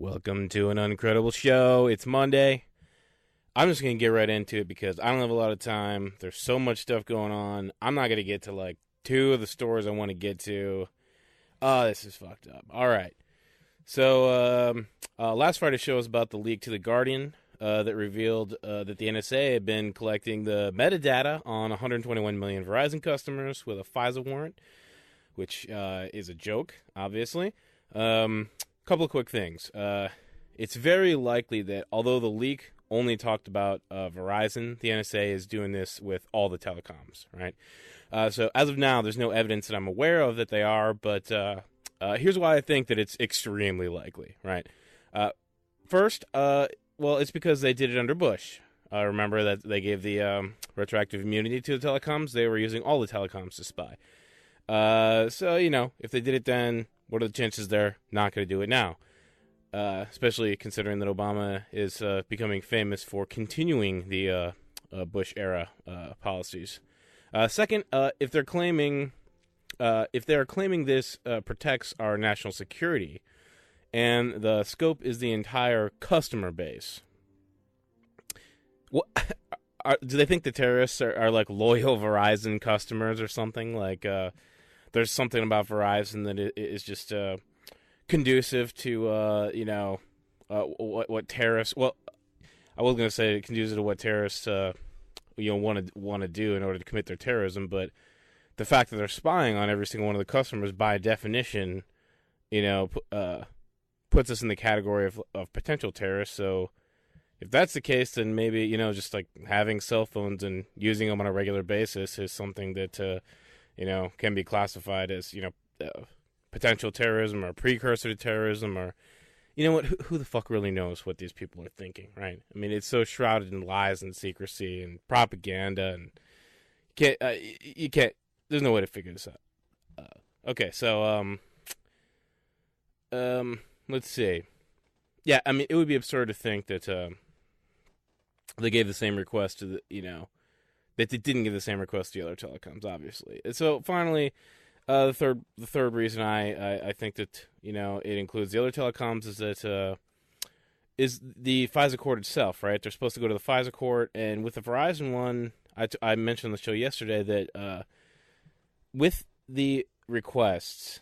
Welcome to an Uncredible show. It's Monday. I'm just going to get right into it because I don't have a lot of time. There's so much stuff going on. I'm not going to get to like two of the stories I want to get to. Oh, this is fucked up. All right. So last Friday's show was about the leak to The Guardian that revealed that the NSA had been collecting the metadata on 121 million Verizon customers with a FISA warrant, which is a joke, obviously. Couple of quick things. It's very likely that although the leak only talked about Verizon, the NSA is doing this with all the telecoms, right? So as of now, there's no evidence that I'm aware of that they are, but here's why I think that it's extremely likely, right? First, well, it's because they did it under Bush. Remember that they gave the retroactive immunity to the telecoms? They were using all the telecoms to spy. So, you know, if they did it then, what are the chances they're not going to do it now? Especially considering that Obama is becoming famous for continuing the Bush-era policies. Second, if they're claiming this protects our national security, and the scope is the entire customer base, what, do they think the terrorists are like loyal Verizon customers or something? Like, there's something about Verizon that is just conducive to, what terrorists. Well, I was going to say conducive to what terrorists, want to do in order to commit their terrorism. But the fact that they're spying on every single one of the customers, by definition, puts us in the category of potential terrorists. So if that's the case, then maybe just like having cell phones and using them on a regular basis is something that. Can be classified as, potential terrorism or precursor to terrorism or, who the fuck really knows what these people are thinking, right? I mean, it's so shrouded in lies and secrecy and propaganda, and you can't, there's no way to figure this out. Okay, so, let's see. Yeah, I mean, it would be absurd to think that, they gave the same request to the, that they didn't give the same request to the other telecoms, obviously. And so finally, the third reason I think that it includes the other telecoms is that is the FISA court itself, right? They're supposed to go to the FISA court, and with the Verizon one, I mentioned on the show yesterday that with the requests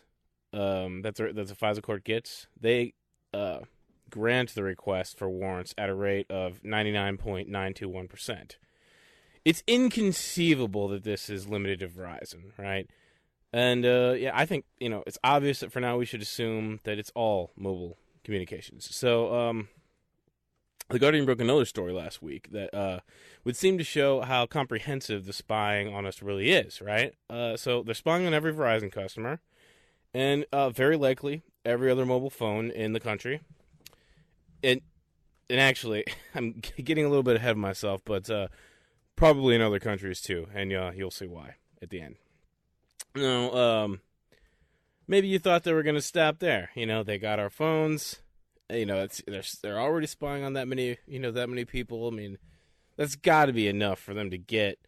that the FISA court gets, they grant the request for warrants at a rate of 99.921%. It's inconceivable that this is limited to Verizon, right? And, I think, it's obvious that for now we should assume that it's all mobile communications. So, The Guardian broke another story last week that would seem to show how comprehensive the spying on us really is, right? So they're spying on every Verizon customer and very likely every other mobile phone in the country. And actually, I'm getting a little bit ahead of myself, but... probably in other countries too, and you'll see why at the end. Maybe you thought they were going to stop there. They got our phones. They're already spying on that many people. I mean, that's got to be enough for them to get.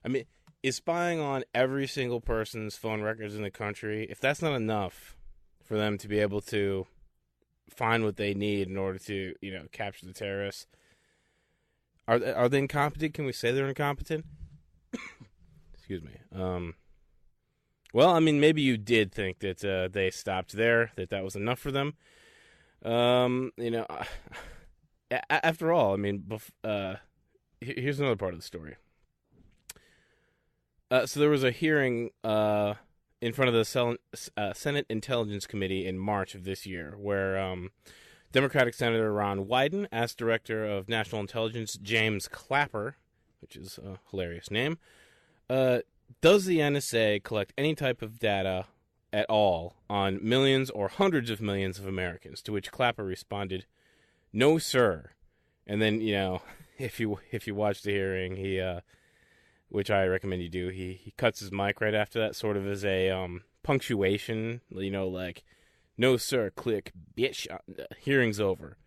I mean, is spying on every single person's phone records in the country? If that's not enough for them to be able to find what they need in order to capture the terrorists. Are they incompetent? Can we say they're incompetent? Excuse me. Well, I mean, maybe you did think that they stopped there, that was enough for them. After all, I mean, here's another part of the story. So there was a hearing in front of the Senate Intelligence Committee in March of this year where... Democratic Senator Ron Wyden asked Director of National Intelligence James Clapper, which is a hilarious name, does the NSA collect any type of data at all on millions or hundreds of millions of Americans? To which Clapper responded, "No, sir." And then, if you watch the hearing, he, which I recommend you do, he cuts his mic right after that, sort of as a punctuation, like. No, sir, click, bitch, hearing's over.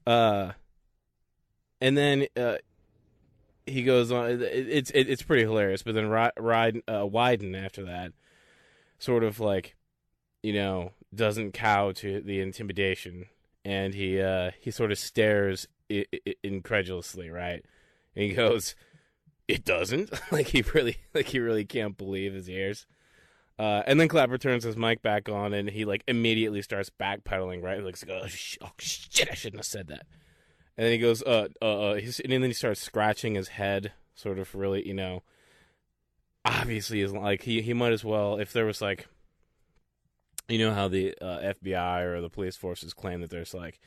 And then he goes on, it's pretty hilarious, but then Wyden after that, sort of like, doesn't cow to the intimidation, and he sort of stares incredulously, right? And he goes, "It doesn't." like he really can't believe his ears. And then Clapper turns his mic back on, and he like immediately starts backpedaling, right? Like, oh shit, I shouldn't have said that. And then he goes, and then he starts scratching his head, sort of really, obviously is like he might as well, if there was like, how the FBI or the police forces claim that there's like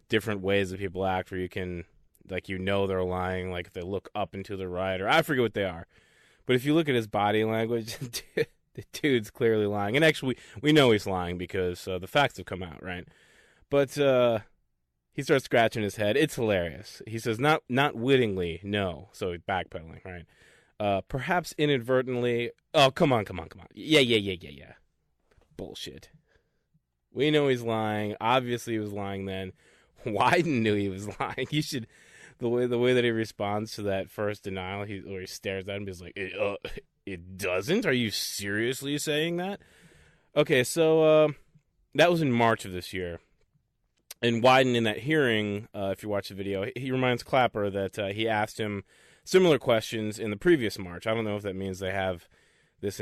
different ways that people act where you can, like, they're lying, like if they look up and to the right, or I forget what they are. But if you look at his body language, the dude's clearly lying. And actually, we know he's lying because the facts have come out, right? But he starts scratching his head. It's hilarious. He says, not wittingly, no. So he's backpedaling, right? Perhaps inadvertently. Oh, come on. Yeah. Bullshit. We know he's lying. Obviously, he was lying then. Wyden knew he was lying. You should, the way that he responds to that first denial, where he stares at him, he's like, it doesn't? Are you seriously saying that? Okay, so that was in March of this year. And Wyden, in that hearing, if you watch the video, he reminds Clapper that he asked him similar questions in the previous March. I don't know if that means they have this,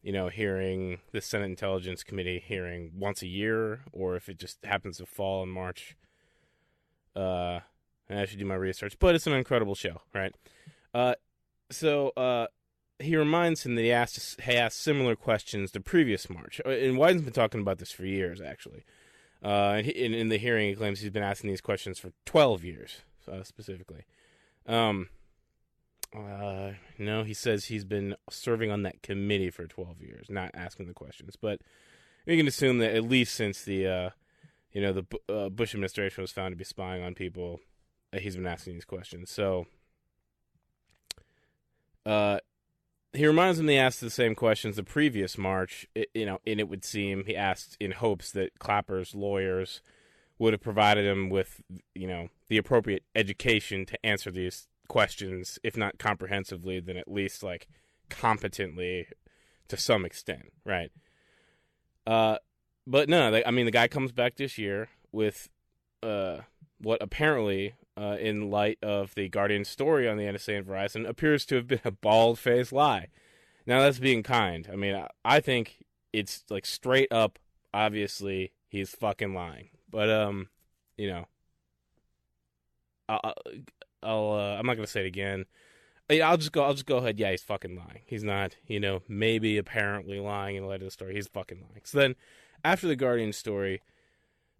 hearing, this Senate Intelligence Committee hearing once a year, or if it just happens to fall in March. And I should do my research, but it's an incredible show, right? So he reminds him that he asked similar questions the previous March. And Wyden's been talking about this for years, actually. And in the hearing, he claims he's been asking these questions for 12 years, specifically. No, he says he's been serving on that committee for 12 years, not asking the questions. But you can assume that at least since the Bush administration was found to be spying on people, he's been asking these questions. So he reminds him they asked the same questions the previous March, and it would seem he asked in hopes that Clapper's lawyers would have provided him with, the appropriate education to answer these questions, if not comprehensively, then at least like competently to some extent, right? But no, the guy comes back this year with what apparently, in light of the Guardian story on the NSA and Verizon, appears to have been a bald-faced lie. Now, that's being kind. I mean, I think it's like straight up, obviously, he's fucking lying. But, I'm not gonna say it again. I'll just go ahead. Yeah, he's fucking lying. He's not, maybe apparently lying in light of the story. He's fucking lying. So then, after the Guardian story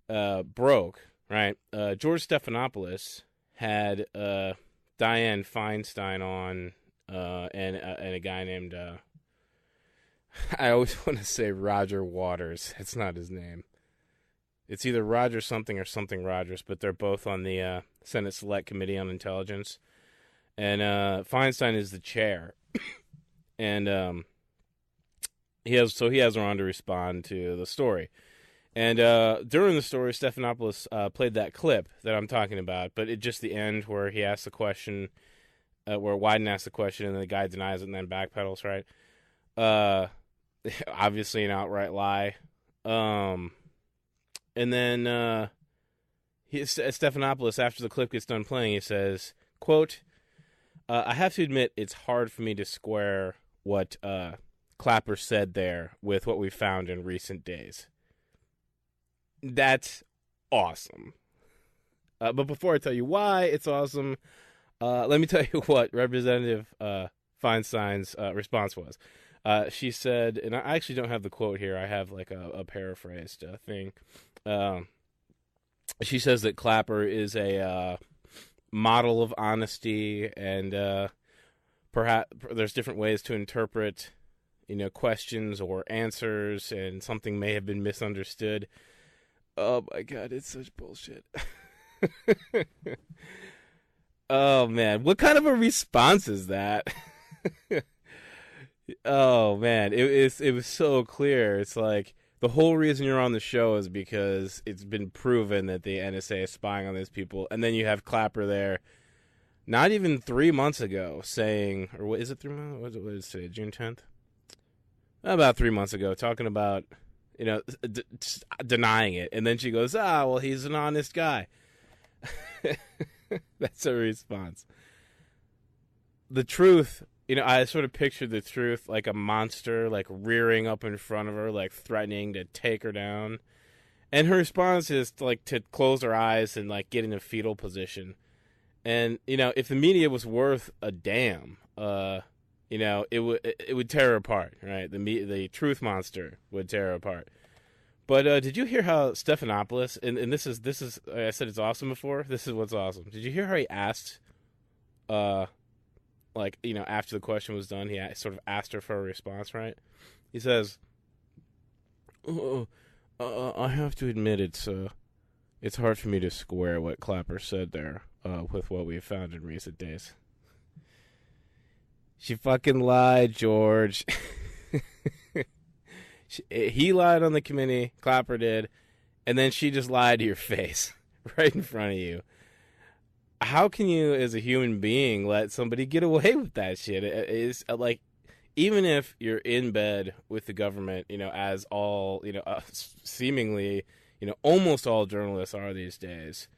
broke, right, George Stephanopoulos had Dianne Feinstein on, and a guy named I always want to say Roger Waters. It's not his name. It's either Roger something or something Rogers, but they're both on the Senate Select Committee on Intelligence. And Feinstein is the chair. And he has her on to respond to the story. And during the story, Stephanopoulos played that clip that I'm talking about, but just the end where he asked the question, where Wyden asked the question and the guy denies it and then backpedals, right? Obviously an outright lie. And then Stephanopoulos, after the clip gets done playing, he says, quote, I have to admit it's hard for me to square what Clapper said there with what we found in recent days. That's awesome. But before I tell you why it's awesome, let me tell you what Representative Feinstein's response was. She said, and I actually don't have the quote here. I have like a paraphrased thing. She says that Clapper is a model of honesty, and perhaps there's different ways to interpret, questions or answers, and something may have been misunderstood. Oh my God, it's such bullshit. Oh man, what kind of a response is that? Oh man, it was so clear. It's like the whole reason you're on the show is because it's been proven that the NSA is spying on these people, and then you have Clapper there, not even 3 months ago, saying, or what is it 3 months? What is it today? June 10th? About 3 months ago, talking about denying it. And then she goes, well, he's an honest guy. That's her response. The truth, I sort of pictured the truth like a monster, like rearing up in front of her, like threatening to take her down. And her response is to close her eyes and like get in a fetal position. And if the media was worth a damn, it would tear her apart, right? The truth monster would tear her apart. But did you hear how Stephanopoulos, and this is I said it's awesome before. This is what's awesome. Did you hear how he asked, after the question was done, he sort of asked her for a response, right? He says, I have to admit it's hard for me to square what Clapper said there with what we've found in recent days. She fucking lied, George. He lied on the committee, Clapper did, and then she just lied to your face right in front of you. How can you, as a human being, let somebody get away with that shit? It's like, even if you're in bed with the government, as all, seemingly, almost all journalists are these days.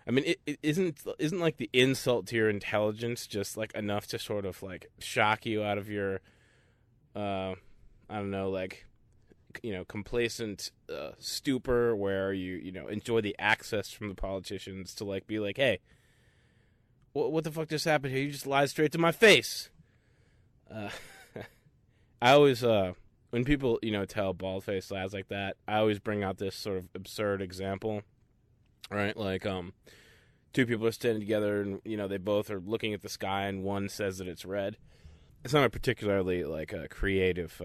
I mean, it isn't like the insult to your intelligence just like enough to sort of like shock you out of your, I don't know, like, complacent stupor where you enjoy the access from the politicians to like be like, hey, what the fuck just happened here? You just lied straight to my face. I always, when people, tell bald-faced lies like that, I always bring out this sort of absurd example, right? Like, two people are standing together and, they both are looking at the sky and one says that it's red. It's not a particularly, like, a creative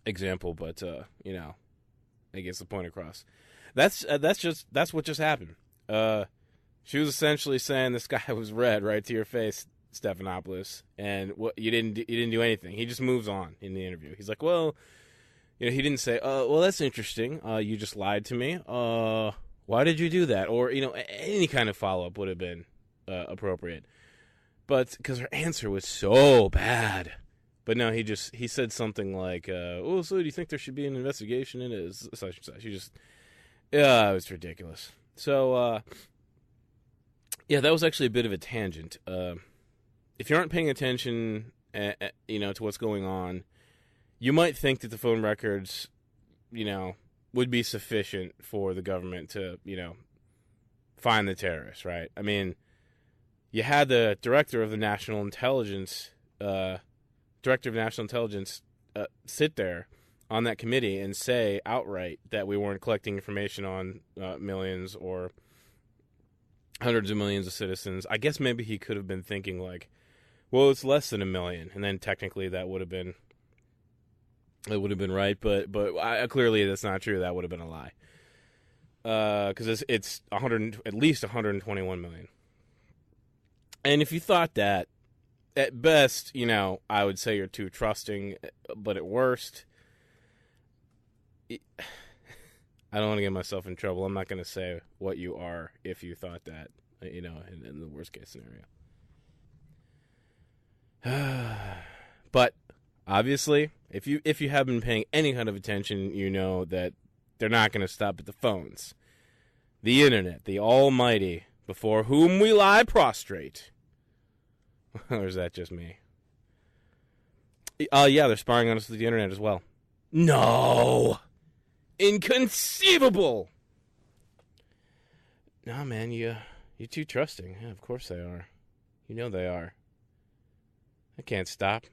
example, but, it gets the point across. That's what just happened. She was essentially saying the sky was red right to your face, Stephanopoulos, and you didn't do anything. He just moves on in the interview. He's like, well, he didn't say, well, that's interesting. You just lied to me. Why did you do that? Or any kind of follow up would have been appropriate. But because her answer was so bad. But no, he said something like, oh, so do you think there should be an investigation in it? Such and such. It was ridiculous. So, yeah, that was actually a bit of a tangent. If you aren't paying attention, to what's going on, you might think that the phone records, would be sufficient for the government to, find the terrorists, right? I mean, you had the director of National Intelligence sit there on that committee and say outright that we weren't collecting information on millions or hundreds of millions of citizens. I guess maybe he could have been thinking like, well, it's less than 1 million, and then technically that would have been right, but clearly that's not true. That would have been a lie, because it's at least 121 million. And if you thought that, at best, I would say you're too trusting, but at worst, I don't want to get myself in trouble. I'm not going to say what you are if you thought that, in the worst case scenario. But obviously, if you have been paying any kind of attention, you know that they're not going to stop at the phones. The internet, the almighty, before whom we lie prostrate. Or is that just me? Yeah, they're spying on us with the internet as well. No! Inconceivable! Nah, man, you're too trusting. Yeah, of course they are. You know they are. They can't stop.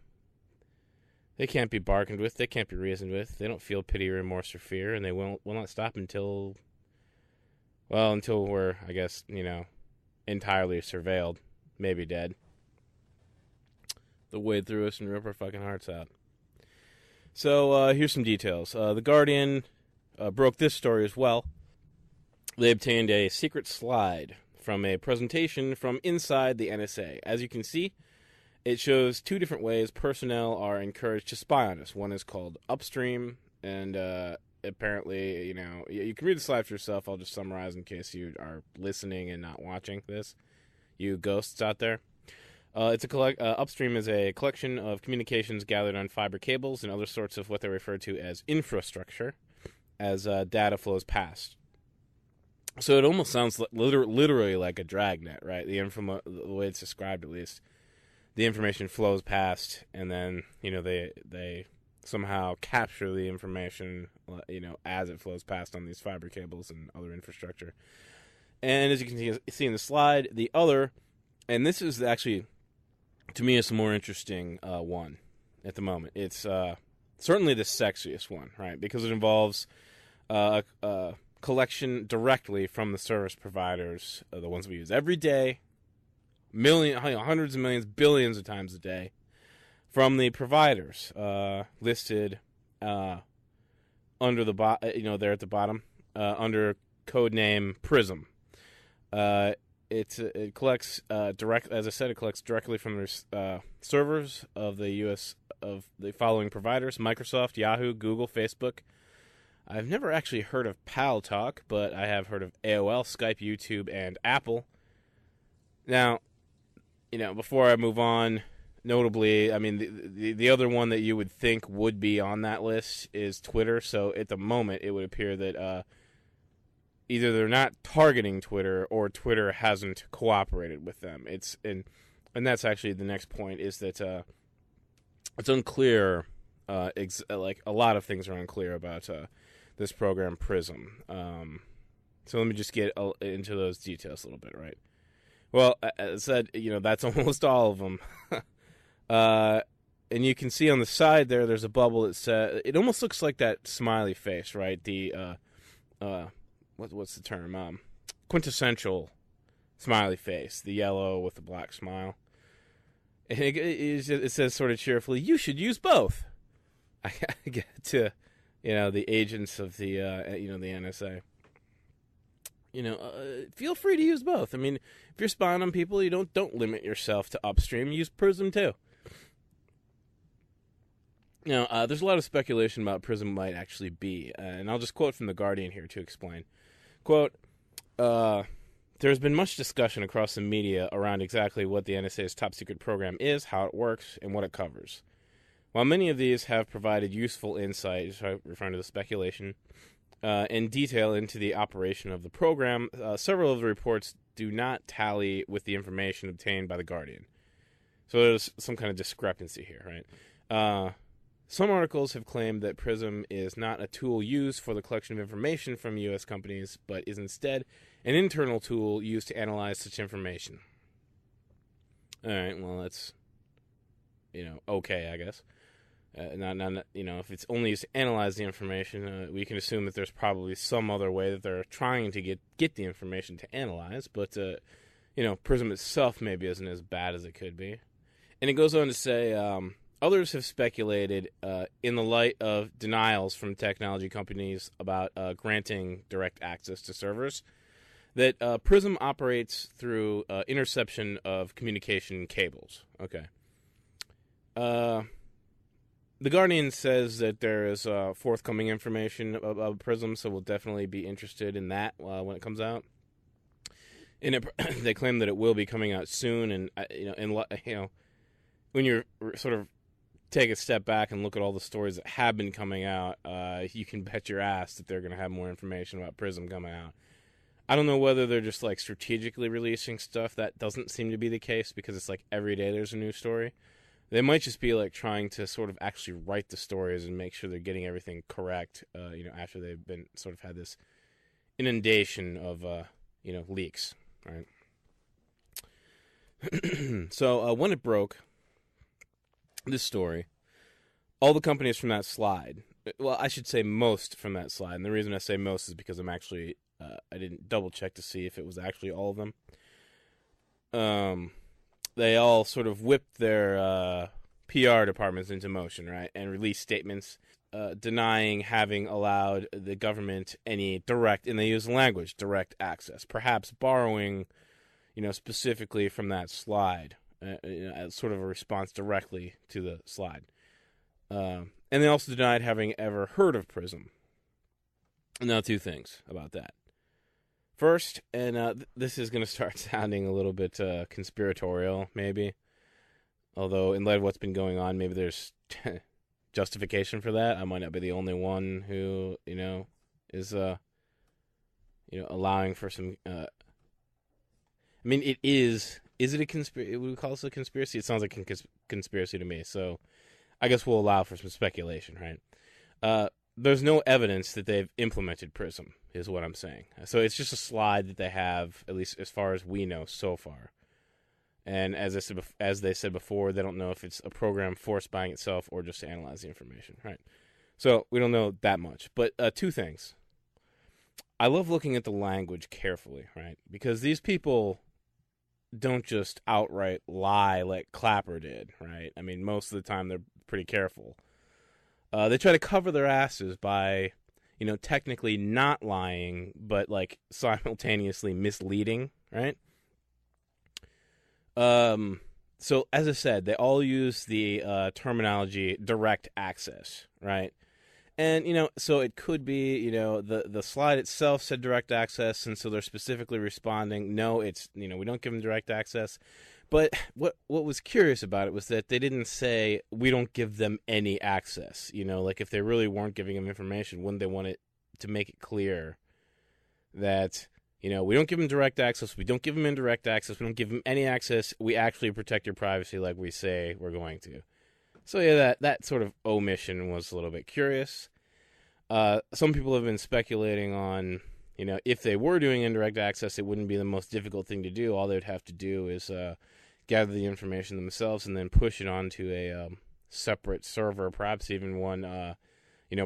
They can't be bargained with. They can't be reasoned with. They don't feel pity, remorse, or fear, and they will not stop until we're, I guess, entirely surveilled, maybe dead. They'll wade through us and rip our fucking hearts out. So here's some details. The Guardian broke this story as well. They obtained a secret slide from a presentation from inside the NSA. As you can see, it shows two different ways personnel are encouraged to spy on us. One is called upstream, and apparently, you can read the slide for yourself. I'll just summarize in case you are listening and not watching this. You ghosts out there. Upstream is a collection of communications gathered on fiber cables and other sorts of what they refer to as infrastructure. as data flows past. So it almost sounds literally like a dragnet, right? The way it's described, at least, the information flows past, and then they somehow capture the information, as it flows past on these fiber cables and other infrastructure. And as you can see in the slide, the other, and this is actually, to me, is the more interesting one at the moment. It's certainly the sexiest one, right? Because it involves collection directly from the service providers, the ones we use every day, hundreds of millions, billions of times a day, from the providers listed under the there at the bottom under code name PRISM. It collects as I said, it collects directly from the servers of the U.S. of the following providers: Microsoft, Yahoo, Google, Facebook. I've never actually heard of PalTalk, but I have heard of AOL, Skype, YouTube, and Apple. Now, before I move on, notably, I mean, the other one that you would think would be on that list is Twitter. So at the moment, it would appear that either they're not targeting Twitter or Twitter hasn't cooperated with them. And that's actually the next point, is that it's unclear. Like a lot of things are unclear about this program PRISM. So let me just get into those details a little bit, right? Well, as I said, that's almost all of them. And you can see on the side there's a bubble that says, it almost looks like that smiley face, right? The what's the term? Quintessential smiley face, the yellow with the black smile. And it says sort of cheerfully, "You should use both." I get to, the agents of the, the NSA. Feel free to use both. I mean, if you're spying on people, you don't limit yourself to upstream. Use PRISM too. Now, there's a lot of speculation about PRISM might actually be, and I'll just quote from The Guardian here to explain. Quote, "There's been much discussion across the media around exactly what the NSA's top-secret program is, how it works, and what it covers. While many of these have provided useful insight," referring to the speculation, "in detail into the operation of the program, several of the reports do not tally with the information obtained by The Guardian." So there's some kind of discrepancy here, right? Some articles have claimed that PRISM is not a tool used for the collection of information from U.S. companies, but is instead an internal tool used to analyze such information. All right, well, that's, okay, I guess. If it's only used to analyze the information, we can assume that there's probably some other way that they're trying to get the information to analyze, but, PRISM itself maybe isn't as bad as it could be. And it goes on to say, others have speculated, in the light of denials from technology companies about granting direct access to servers, that PRISM operates through interception of communication cables. Okay. The Guardian says that there is forthcoming information about PRISM, so we'll definitely be interested in that when it comes out. And they claim that it will be coming out soon, and when you're sort of take a step back and look at all the stories that have been coming out, you can bet your ass that they're going to have more information about PRISM coming out. I don't know whether they're just like strategically releasing stuff. That doesn't seem to be the case, because it's like every day there's a new story. They might just be like trying to sort of actually write the stories and make sure they're getting everything correct, after they've been sort of had this inundation of, leaks, right? So when it broke, this story, all the companies from that slide, well, I should say most from that slide, and the reason I say most is because I'm actually, I didn't double check to see if it was actually all of them. They all sort of whipped their PR departments into motion, right, and released statements denying having allowed the government any direct, and they use the language, direct access, perhaps borrowing, specifically from that slide, as sort of a response directly to the slide. And they also denied having ever heard of PRISM. Now, two things about that. First, and this is going to start sounding a little bit conspiratorial, maybe. Although, in light of what's been going on, maybe there's justification for that. I might not be the only one who, is allowing for some. I mean, it is. Is it a conspiracy? Would we call this a conspiracy? It sounds like a conspiracy to me. So, I guess we'll allow for some speculation, right? There's no evidence that they've implemented PRISM, is what I'm saying. So it's just a slide that they have, at least as far as we know so far. And as they said before, they don't know if it's a program for spying itself or just to analyze the information, right? So we don't know that much. But two things. I love looking at the language carefully, right? Because these people don't just outright lie like Clapper did, right? I mean, most of the time they're pretty careful. They try to cover their asses by, technically not lying, but like simultaneously misleading, right? So as I said, they all use the terminology direct access, right? And, so it could be, the slide itself said direct access, and so they're specifically responding, no, it's, we don't give them direct access. But what was curious about it was that they didn't say, we don't give them any access. Like if they really weren't giving them information, wouldn't they want it to make it clear that, we don't give them direct access, we don't give them indirect access, we don't give them any access, we actually protect your privacy like we say we're going to. So yeah, that sort of omission was a little bit curious. Some people have been speculating on, if they were doing indirect access, it wouldn't be the most difficult thing to do. All they would have to do is gather the information themselves and then push it onto a separate server, perhaps even one,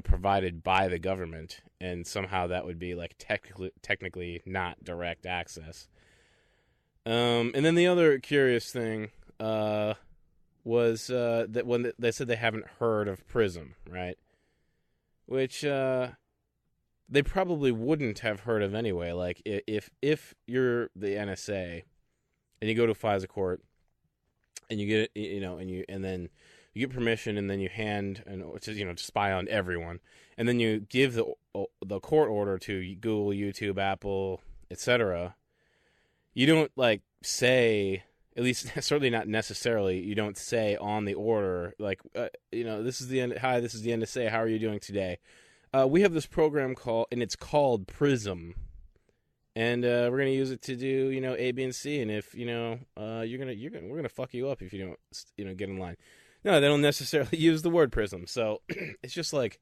provided by the government, and somehow that would be like technically not direct access. And then the other curious thing was that when they said they haven't heard of PRISM, right? Which they probably wouldn't have heard of anyway. Like if you're the NSA and you go to FISA court and you get and then you get permission and then you hand to spy on everyone, and then you give the court order to Google, YouTube, Apple, etc. You don't like say, at least certainly not necessarily, you don't say on the order like this is the NSA, how are you doing today? We have this program it's called PRISM, and we're gonna use it to do A, B, and C, and if we're gonna fuck you up if you don't get in line. No, they don't necessarily use the word PRISM, so it's just like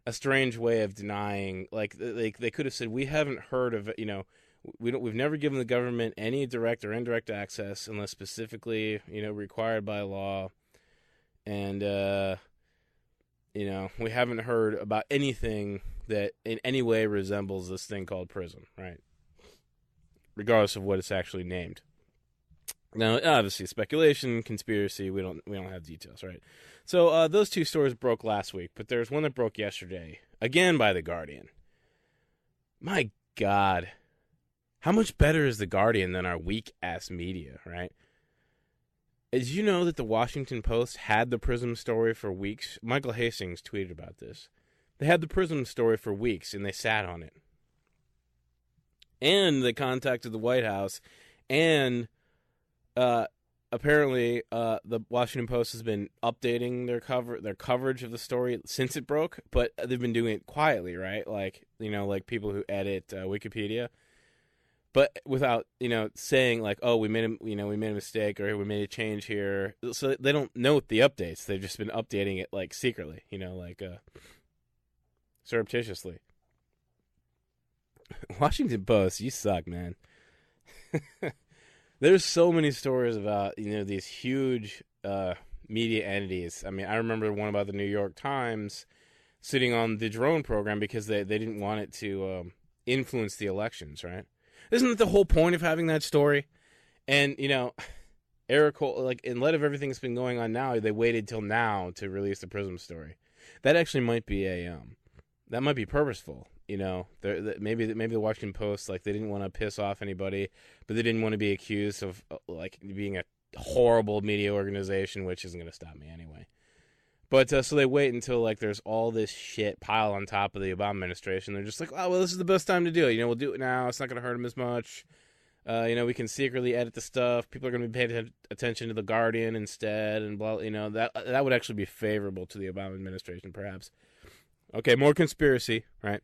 a strange way of denying. Like they could have said, we haven't heard of it, we've never given the government any direct or indirect access unless specifically required by law, and we haven't heard about anything that in any way resembles this thing called PRISM, right? Regardless of what it's actually named. Now, obviously, speculation, conspiracy, we don't have details, right? So those two stories broke last week, but there's one that broke yesterday, again by The Guardian. My God. How much better is The Guardian than our weak-ass media, right? Did you know that the Washington Post had the PRISM story for weeks? Michael Hastings tweeted about this. They had the PRISM story for weeks, and they sat on it. And they contacted the White House, and apparently the Washington Post has been updating their coverage of the story since it broke, but they've been doing it quietly, right? Like, like people who edit Wikipedia. But without, saying like, oh, we made a mistake or we made a change here. So they don't note the updates. They've just been updating it like secretly, surreptitiously. Washington Post, you suck, man. There's so many stories about, these huge media entities. I mean, I remember one about the New York Times sitting on the drone program because they didn't want it to influence the elections, right? Isn't that the whole point of having that story? And, Eric Cole, like, in light of everything that's been going on now, they waited till now to release the PRISM story. That actually might be that might be purposeful. Maybe the Washington Post, like, they didn't want to piss off anybody, but they didn't want to be accused of, like, being a horrible media organization, which isn't going to stop me anyway. But so they wait until like there's all this shit piled on top of the Obama administration. They're just like, oh well, this is the best time to do it. We'll do it now. It's not going to hurt them as much. We can secretly edit the stuff. People are going to be paying attention to the Guardian instead, and blah. That would actually be favorable to the Obama administration, perhaps. Okay, more conspiracy, right?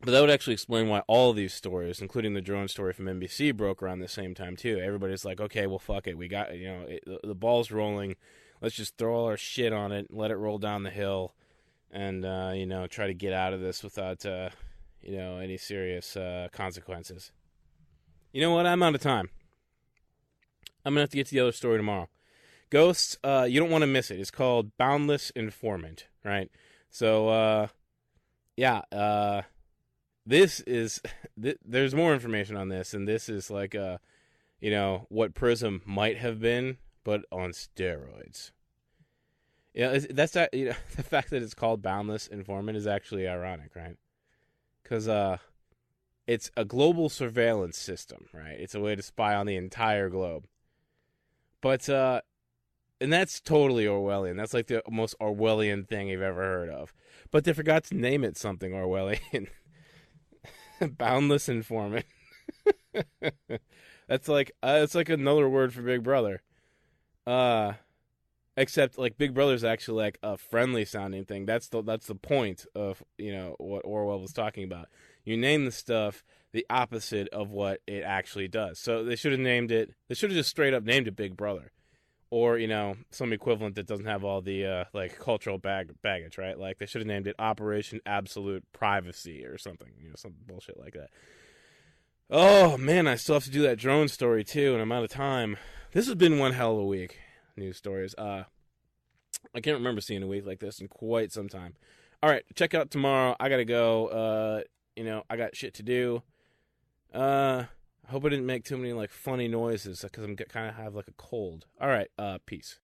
But that would actually explain why all of these stories, including the drone story from NBC, broke around the same time too. Everybody's like, okay, well, fuck it, we got the ball's rolling. Let's just throw all our shit on it, and let it roll down the hill, and try to get out of this without any serious consequences. You know what? I'm out of time. I'm going to have to get to the other story tomorrow. Ghosts, you don't want to miss it. It's called Boundless Informant, right? So, this is, there's more information on this, and this is like, what PRISM might have been, but on steroids. Yeah, that's that. The fact that it's called Boundless Informant is actually ironic, right? Because, it's a global surveillance system, right? It's a way to spy on the entire globe. But, and that's totally Orwellian. That's like the most Orwellian thing you've ever heard of. But they forgot to name it something Orwellian. Boundless Informant. That's like, it's like another word for Big Brother. Except like Big Brother's actually like a friendly sounding thing. That's the point of, what Orwell was talking about. You name the stuff the opposite of what it actually does. So they should have just straight up named it Big Brother. Or, some equivalent that doesn't have all the, cultural baggage, right? Like, they should have named it Operation Absolute Privacy or something, some bullshit like that. Oh, man, I still have to do that drone story, too, and I'm out of time. This has been one hell of a week, news stories. I can't remember seeing a week like this in quite some time. All right, check out tomorrow. I got to go. I got shit to do. I hope I didn't make too many, funny noises because I'm kind of have, a cold. All right, peace.